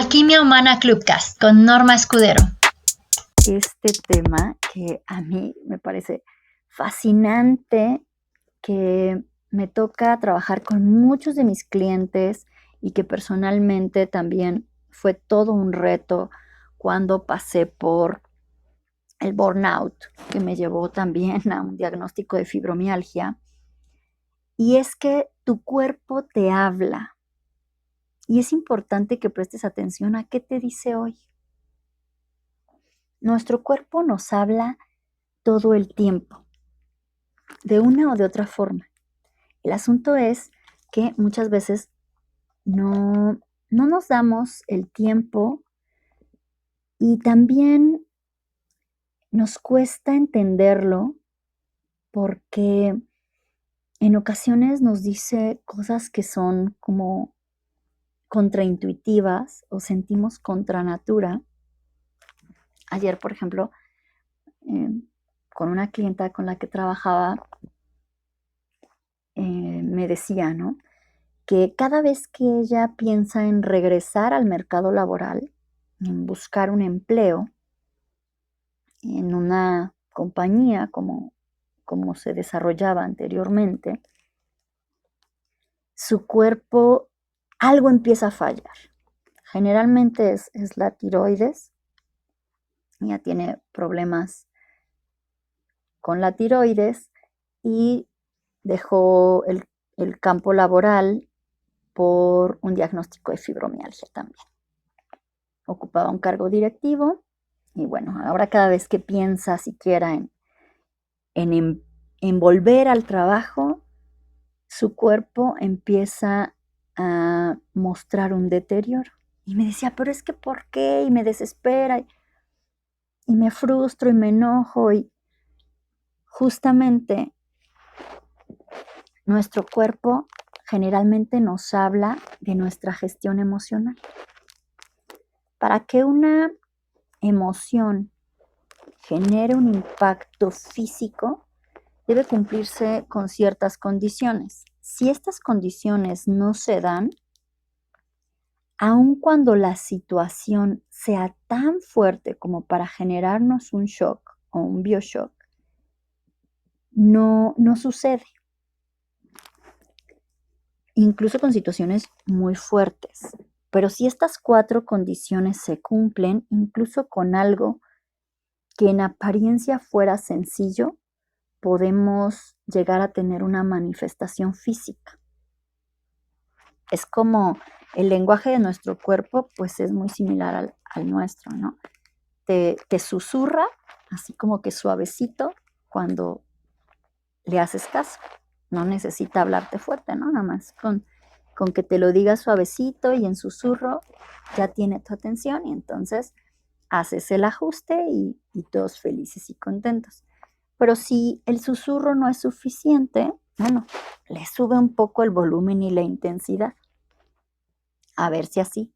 Alquimia Humana Clubcast con Norma Escudero. Este tema que a mí me parece fascinante, que me toca trabajar con muchos de mis clientes y que personalmente también fue todo un reto cuando pasé por el burnout, que me llevó también a un diagnóstico de fibromialgia. Y es que tu cuerpo te habla. Y es importante que prestes atención a qué te dice hoy. Nuestro cuerpo nos habla todo el tiempo, de una o de otra forma. El asunto es que muchas veces no nos damos el tiempo y también nos cuesta entenderlo porque en ocasiones nos dice cosas que son como contraintuitivas o sentimos contra natura. Ayer, por ejemplo, con una clienta con la que trabajaba, me decía, ¿no?, que cada vez que ella piensa en regresar al mercado laboral, en buscar un empleo en una compañía como se desarrollaba anteriormente, su cuerpo, algo empieza a fallar. Generalmente es la tiroides. Ella tiene problemas con la tiroides y dejó el campo laboral por un diagnóstico de fibromialgia también. Ocupaba un cargo directivo y bueno, ahora cada vez que piensa siquiera en volver al trabajo, su cuerpo empieza a mostrar un deterioro. Y me decía, pero es que ¿por qué? Y me desespera y me frustro y me enojo. Y justamente nuestro cuerpo generalmente nos habla de nuestra gestión emocional. Para que una emoción genere un impacto físico, debe cumplirse con ciertas condiciones. Si estas condiciones no se dan, aun cuando la situación sea tan fuerte como para generarnos un shock o un bioshock, no sucede. Incluso con situaciones muy fuertes. Pero si estas 4 condiciones se cumplen, incluso con algo que en apariencia fuera sencillo, podemos llegar a tener una manifestación física. Es como el lenguaje de nuestro cuerpo, pues es muy similar al nuestro, ¿no? Te susurra, así como que suavecito, cuando le haces caso. No necesita hablarte fuerte, ¿no? Nada más con que te lo diga suavecito y en susurro, ya tiene tu atención y entonces haces el ajuste y todos felices y contentos. Pero si el susurro no es suficiente, bueno, le sube un poco el volumen y la intensidad. A ver si así.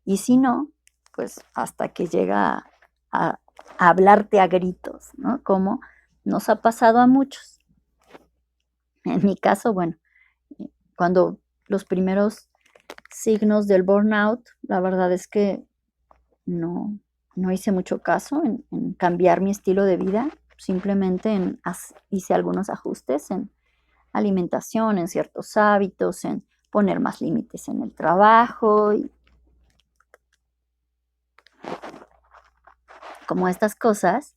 Y si no, pues hasta que llega a hablarte a gritos, ¿no? Como nos ha pasado a muchos. En mi caso, bueno, cuando los primeros signos del burnout, la verdad es que no hice mucho caso en cambiar mi estilo de vida. Simplemente hice algunos ajustes en alimentación, en ciertos hábitos, en poner más límites en el trabajo y como estas cosas,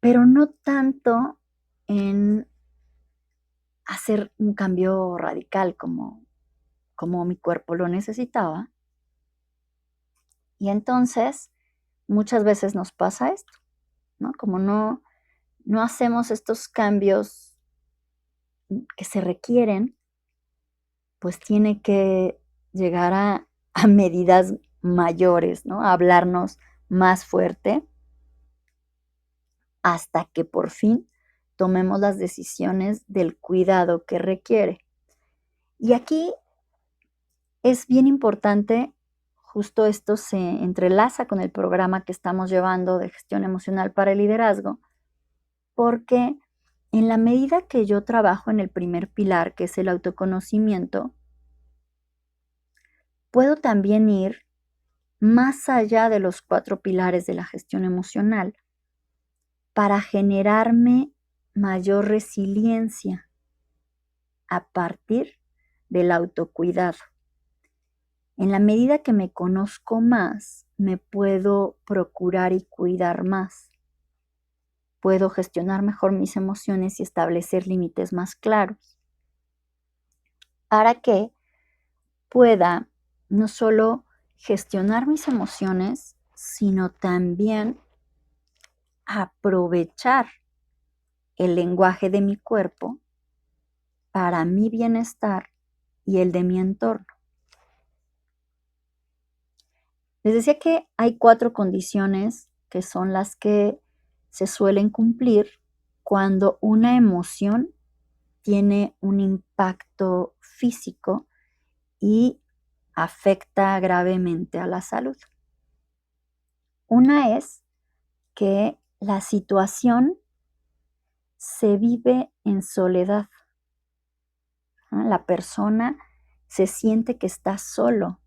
pero no tanto en hacer un cambio radical como mi cuerpo lo necesitaba. Y entonces, muchas veces nos pasa esto, ¿no? Como no hacemos estos cambios que se requieren, pues tiene que llegar a medidas mayores, ¿no? A hablarnos más fuerte hasta que por fin tomemos las decisiones del cuidado que requiere. Y aquí es bien importante, justo esto se entrelaza con el programa que estamos llevando de gestión emocional para el liderazgo, porque en la medida que yo trabajo en el primer pilar, que es el autoconocimiento, puedo también ir más allá de los 4 pilares de la gestión emocional para generarme mayor resiliencia a partir del autocuidado. En la medida que me conozco más, me puedo procurar y cuidar más. Puedo gestionar mejor mis emociones y establecer límites más claros para que pueda no solo gestionar mis emociones, sino también aprovechar el lenguaje de mi cuerpo para mi bienestar y el de mi entorno. Les decía que hay 4 condiciones que son las que se suelen cumplir cuando una emoción tiene un impacto físico y afecta gravemente a la salud. Una es que la situación se vive en soledad, ¿no? La persona se siente que está solo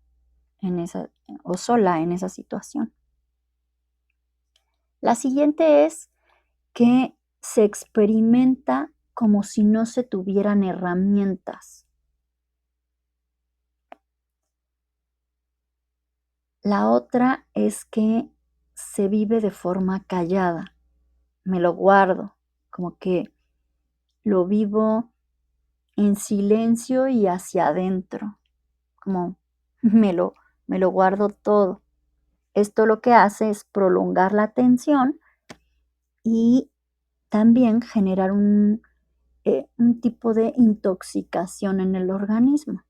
o sola en esa situación. La siguiente es que se experimenta como si no se tuvieran herramientas. La otra es que se vive de forma callada. Me lo guardo, como que lo vivo en silencio y hacia adentro, como me lo guardo todo. Esto lo que hace es prolongar la tensión y también generar un tipo de intoxicación en el organismo.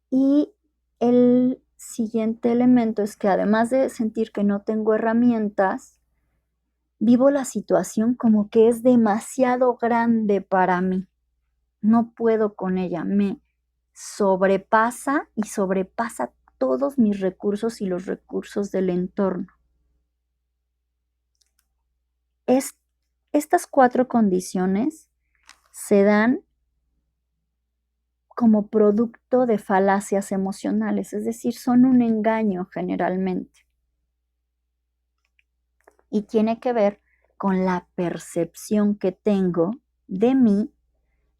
Y el siguiente elemento es que además de sentir que no tengo herramientas, vivo la situación como que es demasiado grande para mí. No puedo con ella, me sobrepasa y sobrepasa todos mis recursos y los recursos del entorno. Estas 4 condiciones se dan como producto de falacias emocionales, es decir, son un engaño generalmente. Y tiene que ver con la percepción que tengo de mí,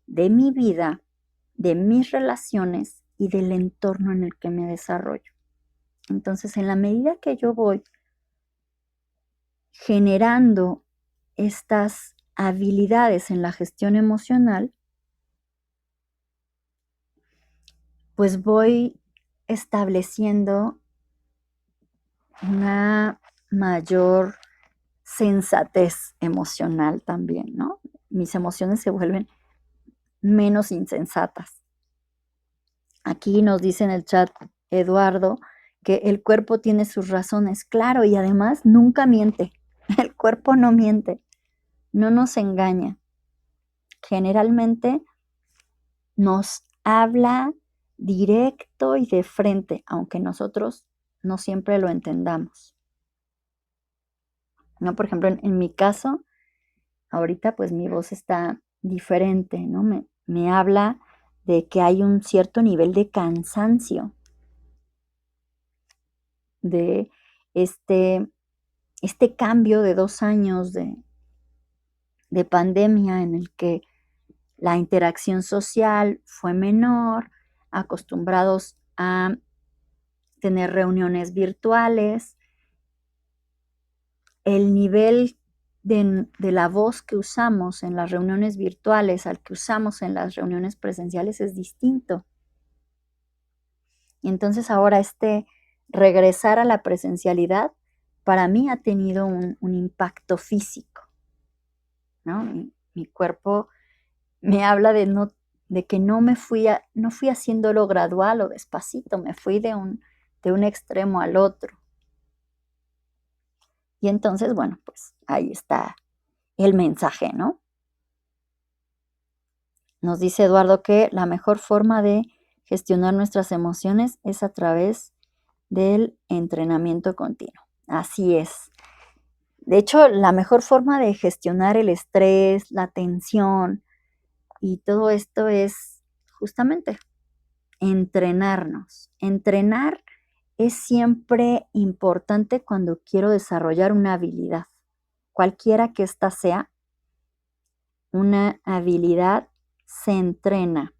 de mi vida, de mis relaciones y del entorno en el que me desarrollo. Entonces, en la medida que yo voy generando estas habilidades en la gestión emocional, pues voy estableciendo una mayor sensatez emocional también, ¿no? Mis emociones se vuelven menos insensatas. Aquí nos dice en el chat Eduardo que el cuerpo tiene sus razones, claro, y además nunca miente. El cuerpo no miente, no nos engaña. Generalmente nos habla directo y de frente, aunque nosotros no siempre lo entendamos. ¿No? Por ejemplo, en mi caso, ahorita pues mi voz está diferente, ¿no? Me habla de que hay un cierto nivel de cansancio, de este cambio de 2 años de pandemia en el que la interacción social fue menor, acostumbrados a tener reuniones virtuales. El nivel de la voz que usamos en las reuniones virtuales al que usamos en las reuniones presenciales es distinto. Y entonces ahora regresar a la presencialidad para mí ha tenido un impacto físico, ¿no? Mi cuerpo me habla de que no fui haciéndolo gradual o despacito, me fui de un extremo al otro. Y entonces, bueno, pues ahí está el mensaje, ¿no? Nos dice Eduardo que la mejor forma de gestionar nuestras emociones es a través del entrenamiento continuo. Así es. De hecho, la mejor forma de gestionar el estrés, la tensión y todo esto es justamente entrenarnos. Entrenar es siempre importante cuando quiero desarrollar una habilidad. Cualquiera que ésta sea, una habilidad se entrena.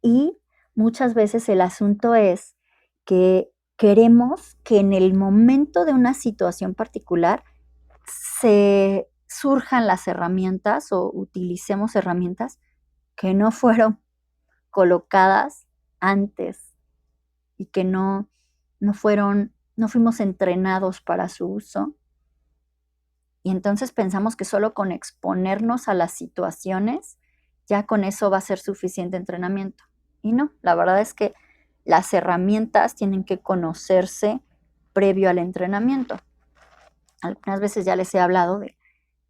Y muchas veces el asunto es que queremos que en el momento de una situación particular se surjan las herramientas o utilicemos herramientas que no fueron colocadas antes y que no fuimos entrenados para su uso. Y entonces pensamos que solo con exponernos a las situaciones, ya con eso va a ser suficiente entrenamiento. Y no, la verdad es que las herramientas tienen que conocerse previo al entrenamiento. Algunas veces ya les he hablado de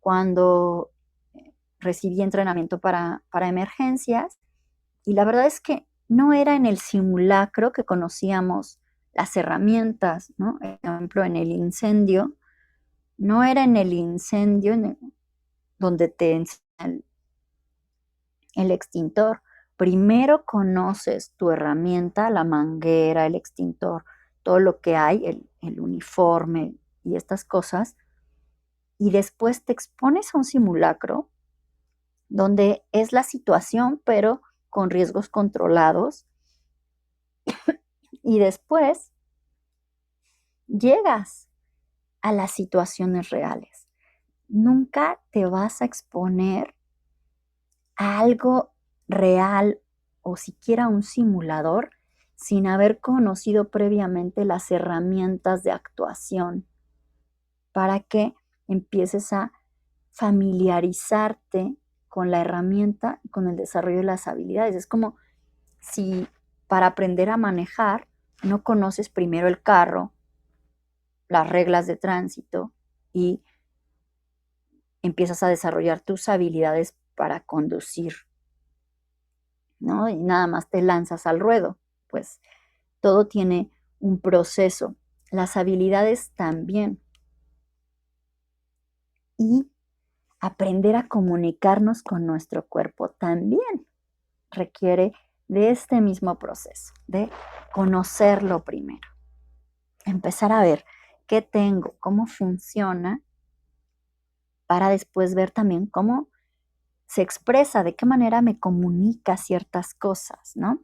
cuando recibí entrenamiento para emergencias, y la verdad es que no era en el simulacro que conocíamos las herramientas, ¿no? Por ejemplo, en el incendio, no era en el incendio donde te enseña el extintor. Primero conoces tu herramienta, la manguera, el extintor, todo lo que hay, el uniforme y estas cosas, y después te expones a un simulacro donde es la situación, pero con riesgos controlados, y después llegas a las situaciones reales. Nunca te vas a exponer a algo real o siquiera un simulador sin haber conocido previamente las herramientas de actuación para que empieces a familiarizarte con la herramienta y con el desarrollo de las habilidades. Es como si para aprender a manejar no conoces primero el carro, las reglas de tránsito y empiezas a desarrollar tus habilidades para conducir, ¿no? Y nada más te lanzas al ruedo. Pues todo tiene un proceso. Las habilidades también. Y aprender a comunicarnos con nuestro cuerpo también requiere de este mismo proceso, de conocerlo primero. Empezar a ver qué tengo, cómo funciona, para después ver también cómo se expresa, de qué manera me comunica ciertas cosas, ¿no?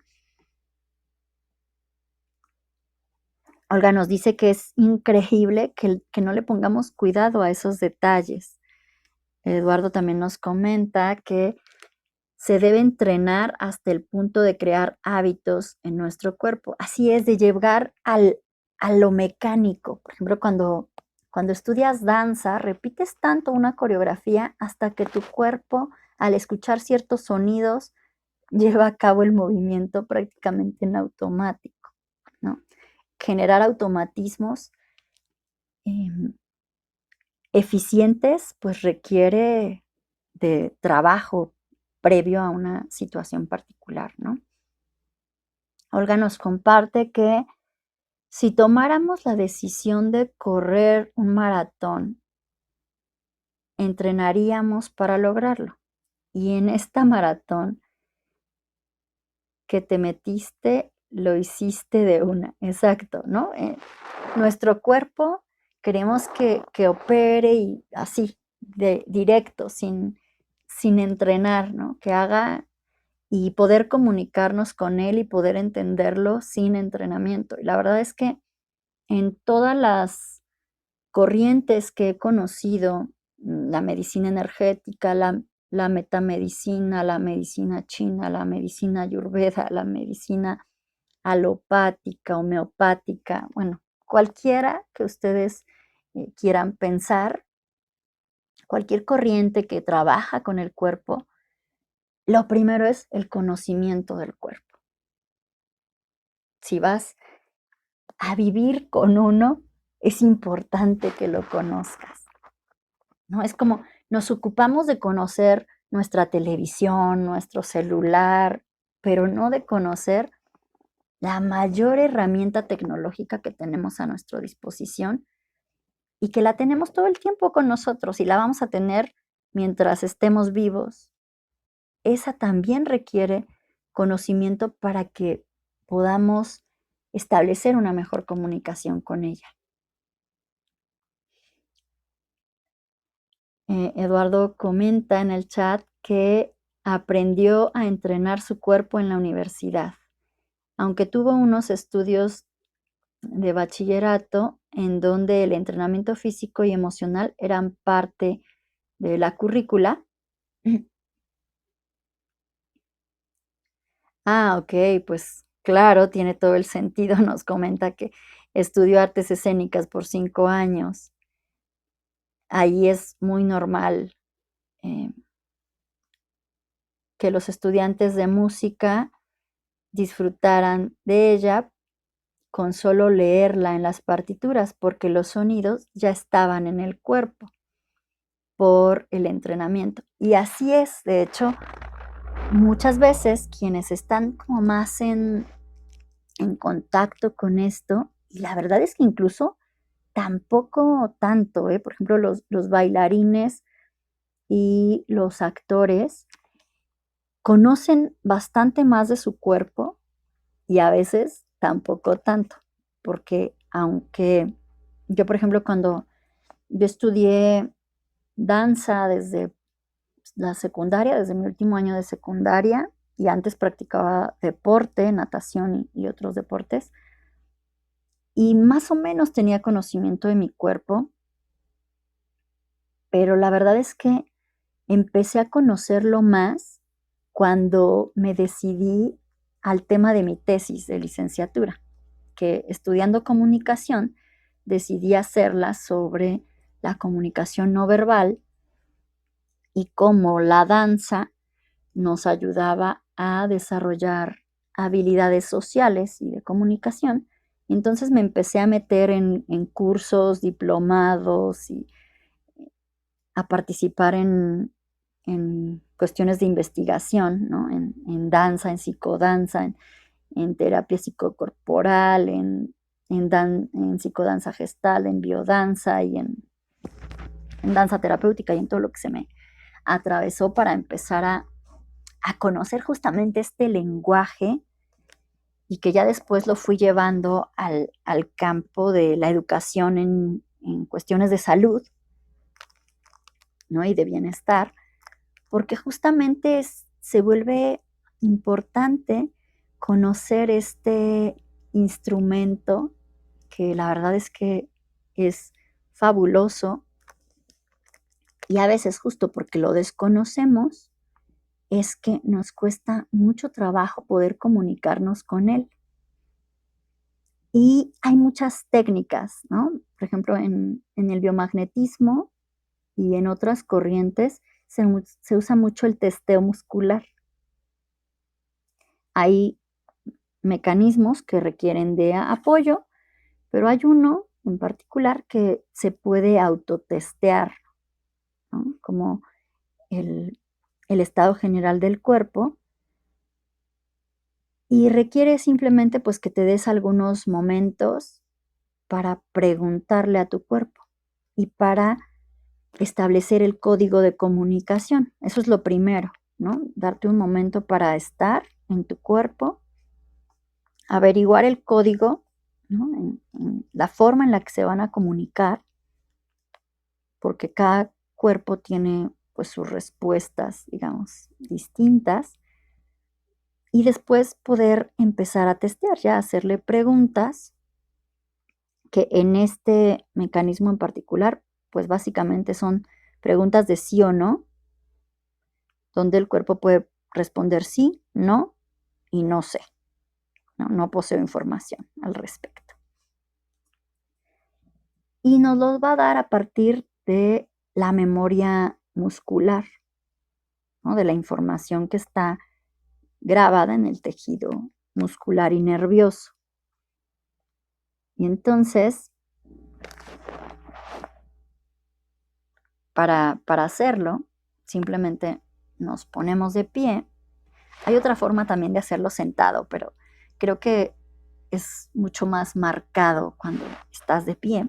Olga nos dice que es increíble que no le pongamos cuidado a esos detalles. Eduardo también nos comenta que se debe entrenar hasta el punto de crear hábitos en nuestro cuerpo. Así es, de llegar a lo mecánico. Por ejemplo, cuando estudias danza, repites tanto una coreografía hasta que tu cuerpo, al escuchar ciertos sonidos, lleva a cabo el movimiento prácticamente en automático, ¿no? Generar automatismos eficientes, pues requiere de trabajo previo a una situación particular, ¿no? Olga nos comparte que si tomáramos la decisión de correr un maratón, entrenaríamos para lograrlo. Y en esta maratón que te metiste, lo hiciste de una. Exacto, ¿no? Nuestro cuerpo queremos que opere y así, de directo, sin entrenar, ¿no? Que haga y poder comunicarnos con él y poder entenderlo sin entrenamiento. Y la verdad es que en todas las corrientes que he conocido, la medicina energética, la metamedicina, la medicina china, la medicina ayurveda, la medicina alopática, homeopática, bueno, cualquiera que ustedes quieran pensar, cualquier corriente que trabaja con el cuerpo, lo primero es el conocimiento del cuerpo. Si vas a vivir con uno, es importante que lo conozcas, ¿no? Es como nos ocupamos de conocer nuestra televisión, nuestro celular, pero no de conocer la mayor herramienta tecnológica que tenemos a nuestra disposición y que la tenemos todo el tiempo con nosotros y la vamos a tener mientras estemos vivos esa también requiere conocimiento para que podamos establecer una mejor comunicación con ella. Eduardo comenta en el chat que aprendió a entrenar su cuerpo en la universidad, aunque tuvo unos estudios de bachillerato en donde el entrenamiento físico y emocional eran parte de la currícula. Ok, pues claro, tiene todo el sentido. Nos comenta que estudió artes escénicas por 5 años. Ahí es muy normal eh, que los estudiantes de música disfrutaran de ella con solo leerla en las partituras, porque los sonidos ya estaban en el cuerpo por el entrenamiento. Y así es, de hecho, muchas veces quienes están como más en contacto con esto, y la verdad es que incluso tampoco tanto, por ejemplo, los bailarines y los actores conocen bastante más de su cuerpo y a veces tampoco tanto, porque aunque yo, por ejemplo, cuando yo estudié danza desde la secundaria, desde mi último año de secundaria, y antes practicaba deporte, natación y otros deportes, y más o menos tenía conocimiento de mi cuerpo, pero la verdad es que empecé a conocerlo más cuando me decidí al tema de mi tesis de licenciatura, que estudiando comunicación decidí hacerla sobre la comunicación no verbal y cómo la danza nos ayudaba a desarrollar habilidades sociales y de comunicación. Entonces me empecé a meter en cursos, diplomados y a participar en cuestiones de investigación, ¿no? En danza, en psicodanza, en terapia psicocorporal, en psicodanza gestal, en biodanza y en danza terapéutica y en todo lo que se me atravesó para empezar a conocer justamente este lenguaje y que ya después lo fui llevando al campo de la educación en cuestiones de salud, ¿no? Y de bienestar, porque justamente se vuelve importante conocer este instrumento que la verdad es que es fabuloso y a veces justo porque lo desconocemos es que nos cuesta mucho trabajo poder comunicarnos con él. Y hay muchas técnicas, ¿no? Por ejemplo, en el biomagnetismo y en otras corrientes se usa mucho el testeo muscular. Hay mecanismos que requieren de apoyo, pero hay uno en particular que se puede autotestear, ¿no? Como el estado general del cuerpo y requiere simplemente pues que te des algunos momentos para preguntarle a tu cuerpo y para establecer el código de comunicación. Eso es lo primero, ¿no? Darte un momento para estar en tu cuerpo, averiguar el código, ¿no? En la forma en la que se van a comunicar, porque cada cuerpo tiene pues sus respuestas, digamos, distintas, y después poder empezar a testear, ya hacerle preguntas que en este mecanismo en particular, pues básicamente son preguntas de sí o no, donde el cuerpo puede responder sí, no y no sé. No poseo información al respecto. Y nos los va a dar a partir de la memoria muscular, ¿no? De la información que está grabada en el tejido muscular y nervioso. Y entonces, para hacerlo, simplemente nos ponemos de pie. Hay otra forma también de hacerlo sentado, pero creo que es mucho más marcado cuando estás de pie.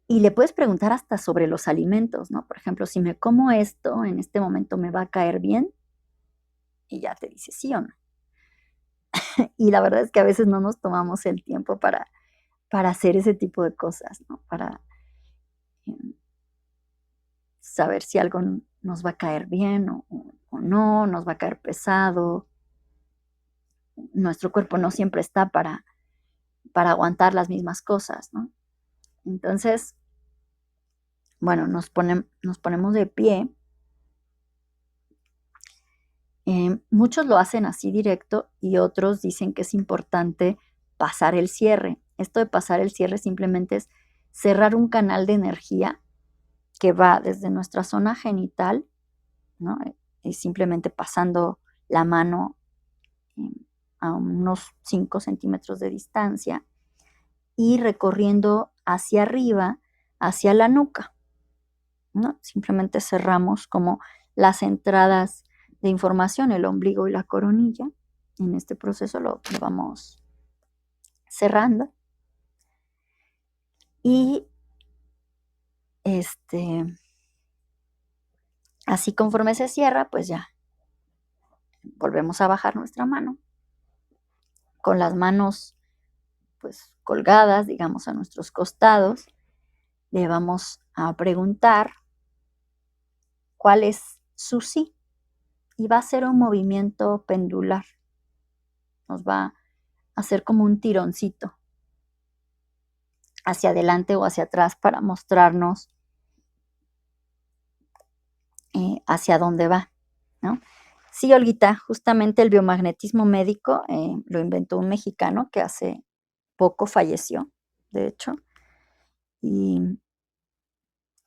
Y le puedes preguntar hasta sobre los alimentos, ¿no? Por ejemplo, si me como esto, en este momento me va a caer bien, y ya te dice sí o no. Y la verdad es que a veces no nos tomamos el tiempo para hacer ese tipo de cosas, ¿no? Para em, saber si algo nos va a caer bien o no, nos va a caer pesado. Nuestro cuerpo no siempre está para aguantar las mismas cosas, ¿no? Entonces, bueno, nos ponemos de pie. Muchos lo hacen así directo y otros dicen que es importante pasar el cierre. Esto de pasar el cierre simplemente es cerrar un canal de energía que va desde nuestra zona genital, ¿no? Y simplemente pasando la mano a unos 5 centímetros de distancia y recorriendo hacia arriba, hacia la nuca, ¿no? Simplemente cerramos como las entradas de información, el ombligo y la coronilla. En este proceso lo vamos cerrando. Y así conforme se cierra, pues ya volvemos a bajar nuestra mano. Con las manos pues colgadas, digamos, a nuestros costados, le vamos a preguntar cuál es su sí. Y va a ser un movimiento pendular. Nos va a hacer como un tironcito hacia adelante o hacia atrás para mostrarnos hacia dónde va, ¿no? Sí, Olguita, justamente el biomagnetismo médico lo inventó un mexicano que hace poco falleció, de hecho, y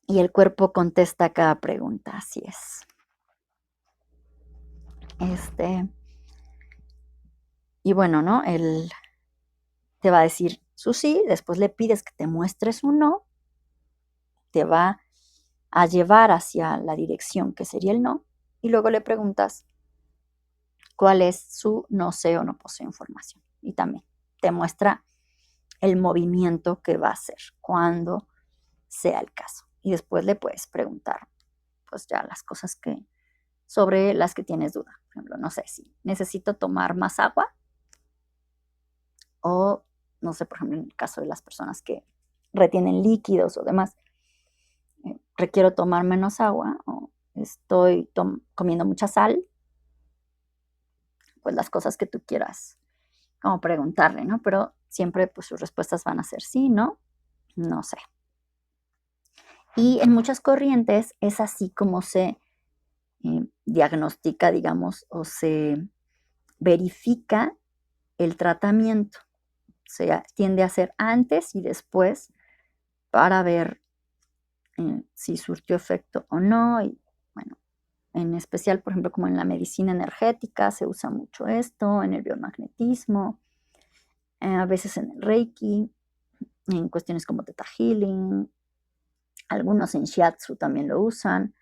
el cuerpo contesta cada pregunta, así es. Y bueno, ¿no? Él te va a decir su sí, después le pides que te muestre su no, te va a llevar hacia la dirección que sería el no, y luego le preguntas cuál es su no sé o no poseo información. Y también te muestra el movimiento que va a hacer cuando sea el caso. Y después le puedes preguntar, pues ya las cosas sobre las que tienes duda. Por ejemplo, no sé si necesito tomar más agua o, no sé, por ejemplo, en el caso de las personas que retienen líquidos o demás, requiero tomar menos agua o estoy comiendo mucha sal, pues las cosas que tú quieras como preguntarle, ¿no? Pero siempre pues sus respuestas van a ser sí, no, no sé. Y en muchas corrientes es así como se diagnostica, digamos, o se verifica el tratamiento. O sea, tiende a ser antes y después para ver si surtió efecto o no. Y bueno, en especial, por ejemplo, como en la medicina energética se usa mucho esto, en el biomagnetismo, a veces en el Reiki, en cuestiones como Theta Healing, algunos en Shiatsu también lo usan,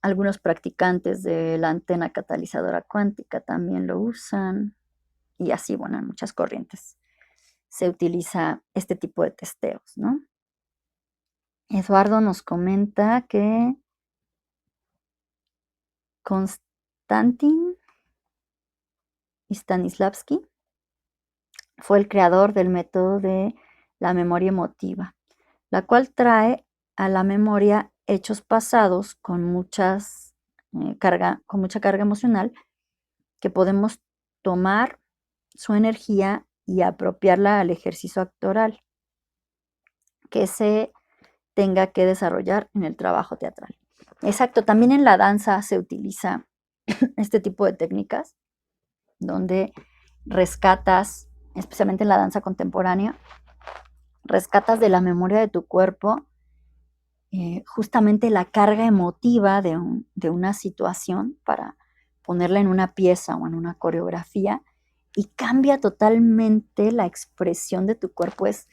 algunos practicantes de la antena catalizadora cuántica también lo usan, y así, bueno, en muchas corrientes se utiliza este tipo de testeos, ¿no? Eduardo nos comenta que Konstantin Stanislavski fue el creador del método de la memoria emotiva, la cual trae a la memoria hechos pasados con mucha carga emocional que podemos tomar su energía y apropiarla al ejercicio actoral que se tenga que desarrollar en el trabajo teatral. Exacto, también en la danza se utiliza este tipo de técnicas donde rescatas, especialmente en la danza contemporánea, rescatas de la memoria de tu cuerpo justamente la carga emotiva de una situación para ponerla en una pieza o en una coreografía y cambia totalmente la expresión de tu cuerpo. Es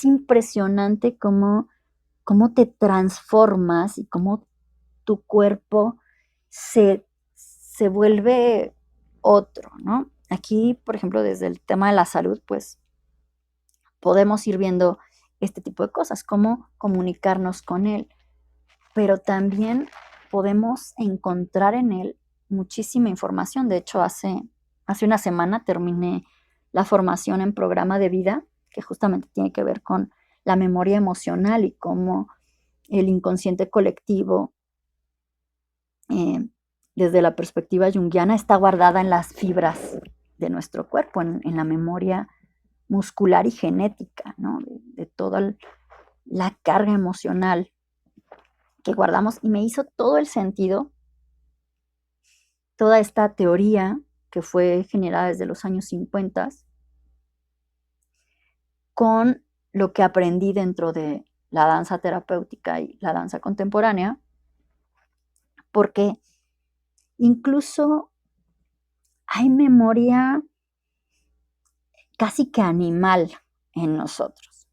impresionante cómo te transformas y cómo tu cuerpo se vuelve otro, ¿no? Aquí, por ejemplo, desde el tema de la salud, pues podemos ir viendo este tipo de cosas, cómo comunicarnos con él. Pero también podemos encontrar en él muchísima información. De hecho, hace una semana terminé la formación en programa de vida, que justamente tiene que ver con la memoria emocional y cómo el inconsciente colectivo, desde la perspectiva junguiana, está guardada en las fibras de nuestro cuerpo, en la memoria muscular y genética, ¿no? de toda la carga emocional que guardamos. Y me hizo todo el sentido toda esta teoría que fue generada desde los años 50 con lo que aprendí dentro de la danza terapéutica y la danza contemporánea, porque incluso hay memoria casi que animal en nosotros,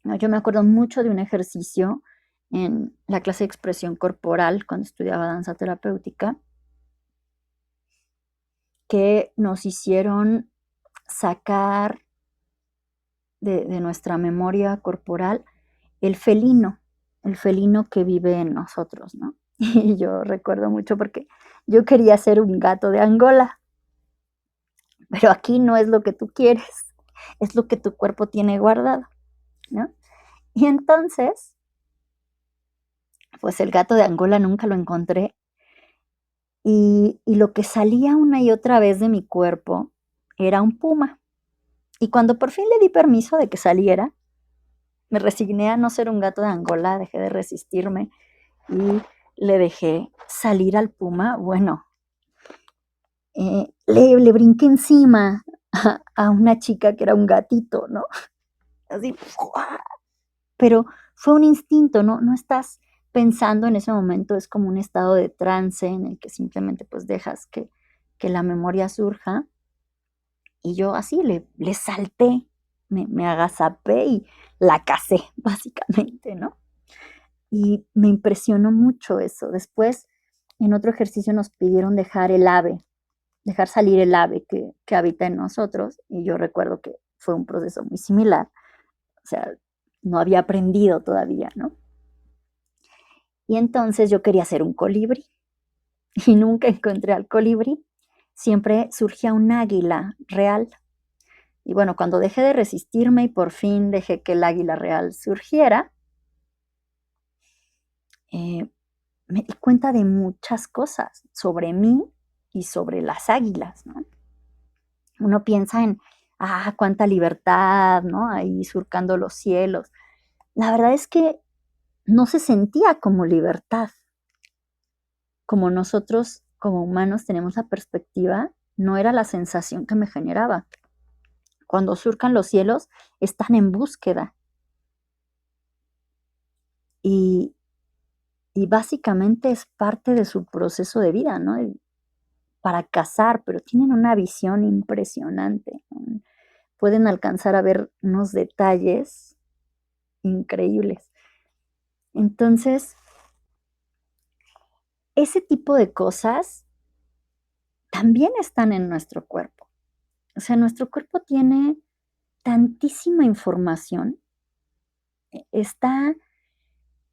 ¿no? Yo me acuerdo mucho de un ejercicio en la clase de expresión corporal cuando estudiaba danza terapéutica, que nos hicieron sacar de nuestra memoria corporal el felino que vive en nosotros, ¿no? Y yo recuerdo mucho porque yo quería ser un gato de Angola, pero aquí no es lo que tú quieres, es lo que tu cuerpo tiene guardado, ¿no? Y entonces, pues el gato de Angola nunca lo encontré, y lo que salía una y otra vez de mi cuerpo era un puma. Y cuando por fin le di permiso de que saliera, me resigné a no ser un gato de Angola, dejé de resistirme y le dejé salir al puma. Bueno, le brinqué encima a una chica que era un gatito, ¿no? Así, ¡fua! Pero fue un instinto, ¿no? No estás pensando en ese momento, es como un estado de trance en el que simplemente pues dejas que la memoria surja. Y yo así le salté, me agazapé y la casé, básicamente, ¿no? Y me impresionó mucho eso. Después, en otro ejercicio nos pidieron dejar salir el ave que habita en nosotros, y yo recuerdo que fue un proceso muy similar. O sea, no había aprendido todavía, ¿no? Y entonces yo quería ser un colibrí y nunca encontré al colibrí. Siempre surgía un águila real. Y bueno, cuando dejé de resistirme y por fin dejé que el águila real surgiera, me di cuenta de muchas cosas sobre mí y sobre las águilas, ¿no? Uno piensa en, cuánta libertad, ¿no? Ahí surcando los cielos. La verdad es que no se sentía como libertad. Como nosotros, como humanos, tenemos la perspectiva, no era la sensación que me generaba. Cuando surcan los cielos, están en búsqueda. Y básicamente es parte de su proceso de vida, ¿no? Para cazar, pero tienen una visión impresionante, ¿no? Pueden alcanzar a ver unos detalles increíbles. Entonces, ese tipo de cosas también están en nuestro cuerpo. O sea, nuestro cuerpo tiene tantísima información, está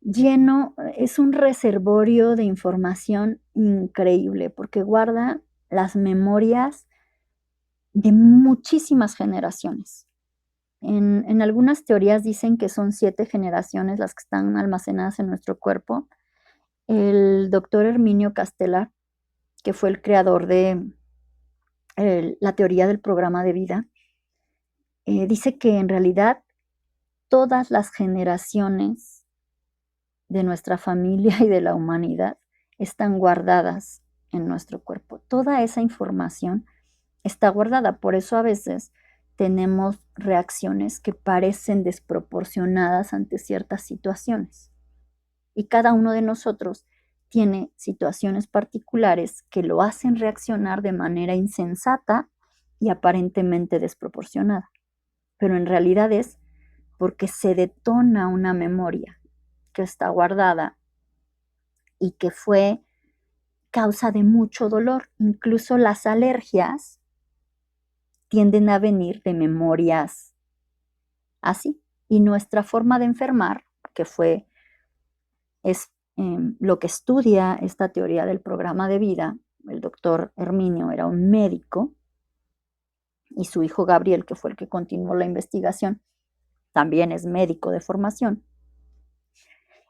lleno, es un reservorio de información increíble porque guarda las memorias de muchísimas generaciones. En algunas teorías dicen que son 7 generaciones las que están almacenadas en nuestro cuerpo. El doctor Herminio Castelar, que fue el creador de la teoría del programa de vida, dice que en realidad todas las generaciones de nuestra familia y de la humanidad están guardadas en nuestro cuerpo. Toda esa información está guardada. Por eso a veces tenemos reacciones que parecen desproporcionadas ante ciertas situaciones. Y cada uno de nosotros tiene situaciones particulares que lo hacen reaccionar de manera insensata y aparentemente desproporcionada. Pero en realidad es porque se detona una memoria que está guardada y que fue causa de mucho dolor. Incluso las alergias tienden a venir de memorias así, Y nuestra forma de enfermar, que es lo que estudia esta teoría del programa de vida, el doctor Herminio era un médico y su hijo Gabriel, que fue el que continuó la investigación, también es médico de formación.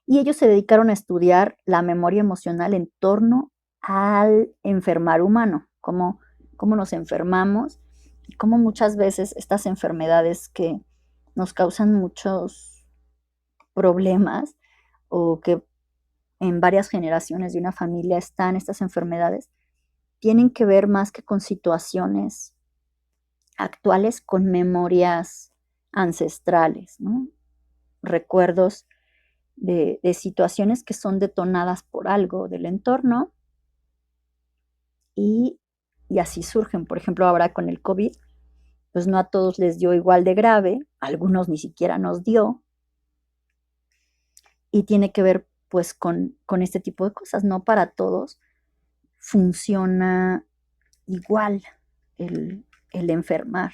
Y ellos se dedicaron a estudiar la memoria emocional en torno al enfermar humano, cómo nos enfermamos y cómo muchas veces estas enfermedades que nos causan muchos problemas o que en varias generaciones de una familia están estas enfermedades, tienen que ver más que con situaciones actuales, con memorias ancestrales, ¿no? Recuerdos de situaciones que son detonadas por algo del entorno y así surgen. Por ejemplo, ahora con el COVID, pues no a todos les dio igual de grave, a algunos ni siquiera nos dio, y tiene que ver pues con este tipo de cosas. No para todos funciona igual el enfermar.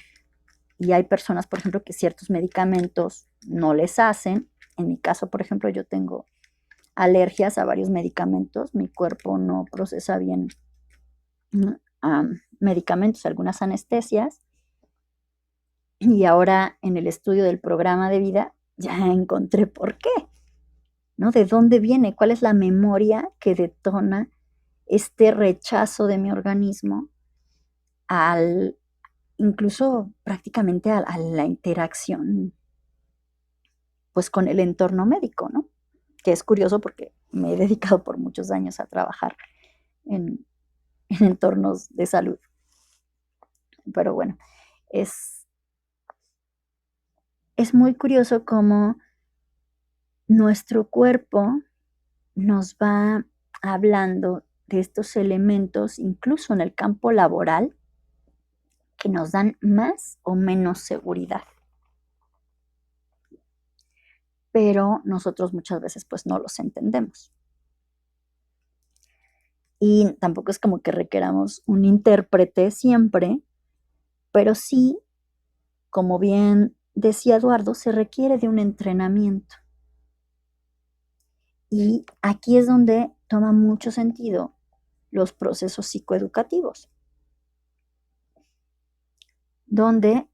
Y hay personas, por ejemplo, que ciertos medicamentos no les hacen. En mi caso, por ejemplo, yo tengo alergias a varios medicamentos. Mi cuerpo no procesa bien medicamentos, algunas anestesias. Y ahora en el estudio del programa de vida ya encontré por qué, ¿no? ¿De dónde viene? ¿Cuál es la memoria que detona este rechazo de mi organismo incluso prácticamente a la interacción pues con el entorno médico, ¿no? Que es curioso porque me he dedicado por muchos años a trabajar en entornos de salud. Pero bueno, es muy curioso cómo nuestro cuerpo nos va hablando de estos elementos, incluso en el campo laboral, que nos dan más o menos seguridad. Pero nosotros muchas veces pues no los entendemos. Y tampoco es como que requeramos un intérprete siempre, pero sí, como bien decía Eduardo, se requiere de un entrenamiento. Y aquí es donde toma mucho sentido los procesos psicoeducativos, donde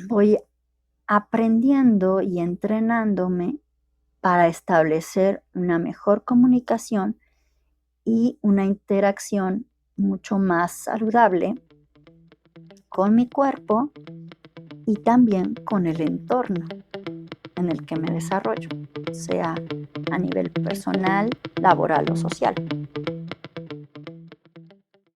voy aprendiendo y entrenándome para establecer una mejor comunicación y una interacción mucho más saludable con mi cuerpo y también con el entorno en el que me desarrollo, sea a nivel personal, laboral o social.